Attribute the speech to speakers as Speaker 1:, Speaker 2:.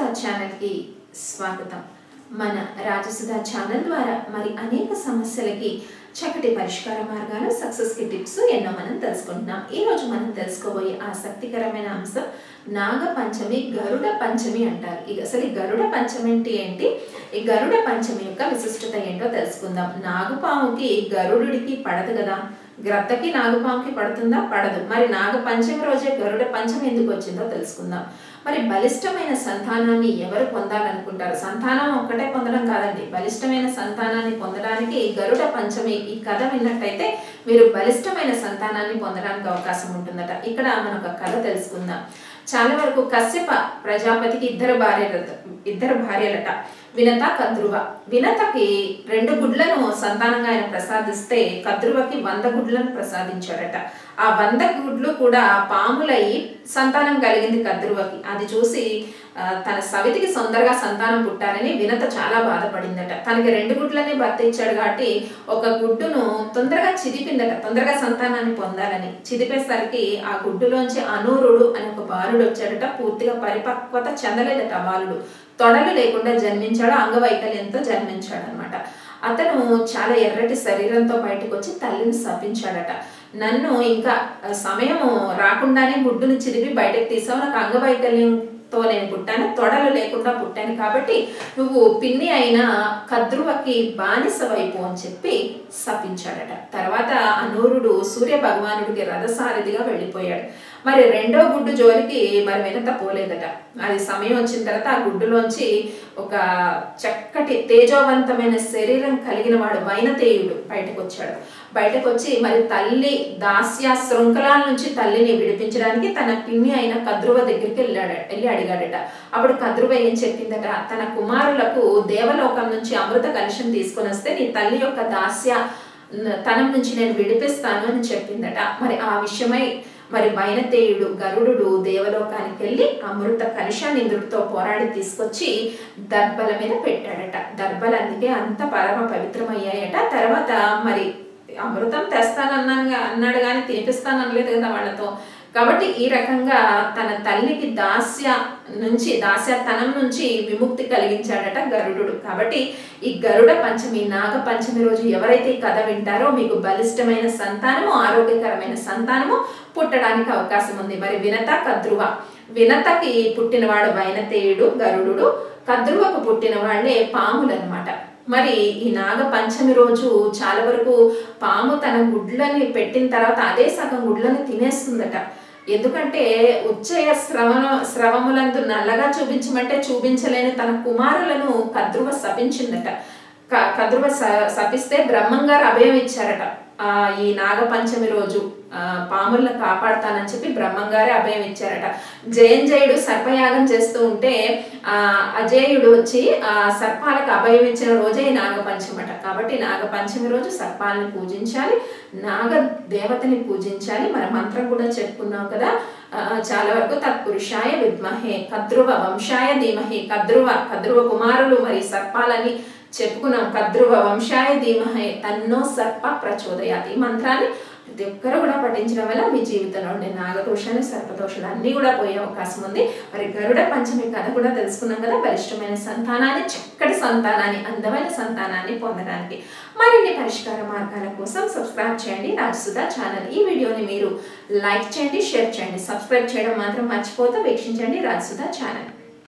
Speaker 1: Rajasudha channel కి స్వాగతం। మన రాజసుధా ఛానల్ ద్వారా మరి అనేక సమస్యలకి చక్కటి పరిష్కార మార్గాలు సక్సెస్ కి టిప్స్ ఎన్నో మనం తెలుసుకుంటున్నాం। ఈ రోజు మనం తెలుసుకోబోయే ఆసక్తికరమైన అంశం నాగ పంచమి గరుడ పంచమి అంటారు। అసలు ఈ గరుడ పంచమి ఏంటి, ఈ గరుడ పంచమి యొక్క విశిష్టత ఏంటో తెలుసుకుందాం। నాగపాముకి గరుడుడికి పడదు కదా, గ్రద్దకి నాగపాముకి పడుతుందా? పడదు। మరి నాగ పంచమి రోజే గరుడ పంచమి ఎందుకు వచ్చిందో తెలుసుకుందాం। మరి బలిష్టమైన సంతానాన్ని ఎవరు పొందాలనుకుంటారు? సంతానం ఒక్కటే పొందడం కాదండి, బలిష్టమైన సంతానాన్ని పొందడానికి గరుడ పంచమి ఈ కథ విన్నట్టయితే మీరు బలిష్టమైన సంతానాన్ని పొందడానికి అవకాశం ఉంటుందట। ఇక్కడ మనం ఒక కథ తెలుసుకుందాం। చాలా వరకు కశ్యప ప్రజాపతికి ఇద్దరు భార్యలట, వినత కద్రువ। వినతకి 2 గుడ్లను సంతానంగా ఆయన ప్రసాదిస్తే కద్రువకి 100 గుడ్లను ప్రసాదించాడట। ఆ 100 గుడ్లు కూడా పాములై సంతానం కలిగింది కద్రువకి। అది చూసి తన సవితికి తొందరగా సంతానం పుట్టాలని వినత చాలా బాధపడిందట। తనకి 2 గుడ్లనే భర్త ఇచ్చాడు కాబట్టి ఒక గుడ్డును తొందరగా చిదిపిందట, తొందరగా సంతానాన్ని పొందాలని। చిదిపేసరికి ఆ గుడ్డులోంచి అనూరుడు అని ఒక బాలుడు వచ్చాడట। పూర్తిగా పరిపక్వత చెందలేదట బాలుడు, తొడలు లేకుండా జన్మించాడు, అంగవైకల్యంతో జన్మించాడు అనమాట। అతను చాలా ఎర్రటి శరీరంతో బయటకు వచ్చి తల్లిని శపించాడట। నన్ను ఇంకా సమయము రాకుండానే గుడ్డును చిదిపి బయటకు తీసావు, నాకు అంగవైకల్యంతో నేను పుట్టాను, తొడలు లేకుండా పుట్టాను, కాబట్టి నువ్వు పిన్ని అయిన కద్రువకి బానిసవైపు అని చెప్పి శపించాడట। తర్వాత అనూరుడు సూర్య భగవానుడికి రథసారథిగా వెళ్ళిపోయాడు। మరి 2వ గుడ్డు జోలికి మరి వినత పోలేదట। అది సమయం వచ్చిన తర్వాత ఆ గుడ్డులోంచి ఒక చక్కటి తేజోవంతమైన శరీరం కలిగిన వాడు వైనతేయుడు బయటకు వచ్చాడు। బయటకు వచ్చి మరి తల్లి దాస్య శృంఖలాల నుంచి తల్లిని విడిపించడానికి తన పిన్ని అయిన కద్రువ దగ్గరికి వెళ్ళి అడిగాడట। అప్పుడు కద్రువ ఏం చెప్పిందట, తన కుమారులకు దేవలోకం నుంచి అమృత కలశం తీసుకొని వస్తే నీ తల్లి యొక్క దాస్య తనం నుంచి నేను విడిపిస్తాను అని చెప్పిందట। మరి ఆ విషయమై మరి వైనతేయుడు గరుడు దేవలోకానికి వెళ్ళి అమృత కలశాన్ని ఇంద్రుడితో పోరాడి తీసుకొచ్చి దర్భల మీద పెట్టాడట। దర్భలు అందుకే అంత పరమ పవిత్రమయ్యాయట। తర్వాత మరి అమృతం అన్నాడు కానీ తినిపిస్తాను అనలేదు కదా వాళ్ళతో, కాబట్టి ఈ రకంగా తన తల్లికి దాస్యతనం నుంచి విముక్తి కలిగించాడట గరుడు। కాబట్టి ఈ గరుడ పంచమి నాగ పంచమి రోజు ఎవరైతే ఈ కథ వింటారో మీకు బలిష్టమైన సంతానము, ఆరోగ్యకరమైన సంతానము పుట్టడానికి అవకాశం ఉంది। మరి వినత కద్రువ, వినతకి పుట్టినవాడు వైనతేయుడు గరుడు, కద్రువకు పుట్టిన వాళ్ళే పాములు అనమాట। మరి ఈ నాగ పంచమి రోజు చాలా వరకు పాము తన గుడ్లని పెట్టిన తర్వాత అదే సగం గుడ్లని తినేస్తుందట। ఎందుకంటే ఉచ్చయ స్రవములందు నల్లగా చూపించమంటే చూపించలేని తన కుమారులను కద్రువ శపించిందట। కద్రువ శపిస్తే బ్రహ్మంగారు అభయం ఇచ్చారట। ఈ నాగపంచమి రోజు పాములను కాపాడుతానని చెప్పి బ్రహ్మంగారే అభయం ఇచ్చారట। జయంజయుడు సర్పయాగం చేస్తూ ఉంటే అజేయుడు వచ్చి ఆ సర్పాలకు అభయం ఇచ్చిన రోజే ఈ నాగపంచమట। కాబట్టి నాగపంచమి రోజు సర్పాలను పూజించాలి, నాగ దేవతని పూజించాలి। మన మంత్రం కూడా చెప్పుకున్నాం కదా, చాలా వరకు తత్పురుషాయ విద్మహే కద్రువ వంశాయ ధీమహి, కద్రువ కుమారులు మరి సర్పాలని చెప్పుకున్నాం। కద్రువ వంశాయ ధీమహే తన్నో సర్ప ప్రచోదయాత్। ఈ మంత్రాన్ని ప్రతి ఒక్కరు కూడా పఠించడం వల్ల మీ జీవితంలో ఉండే నాగదోషాలు సర్పదోషాలు అన్నీ కూడా పోయే అవకాశం ఉంది। మరి గరుడ పంచమి కథ కూడా తెలుసుకున్నాం కదా, బలిష్టమైన సంతానాన్ని, చక్కటి సంతానాన్ని, అందమైన సంతానాన్ని పొందడానికి మరిన్ని పరిష్కార మార్గాల కోసం సబ్స్క్రైబ్ చేయండి రాజసుధా ఛానల్। ఈ వీడియోని మీరు లైక్ చేయండి, షేర్ చేయండి, సబ్స్క్రైబ్ చేయడం మాత్రం మర్చిపోతూ వీక్షించండి రాజసుధా ఛానల్।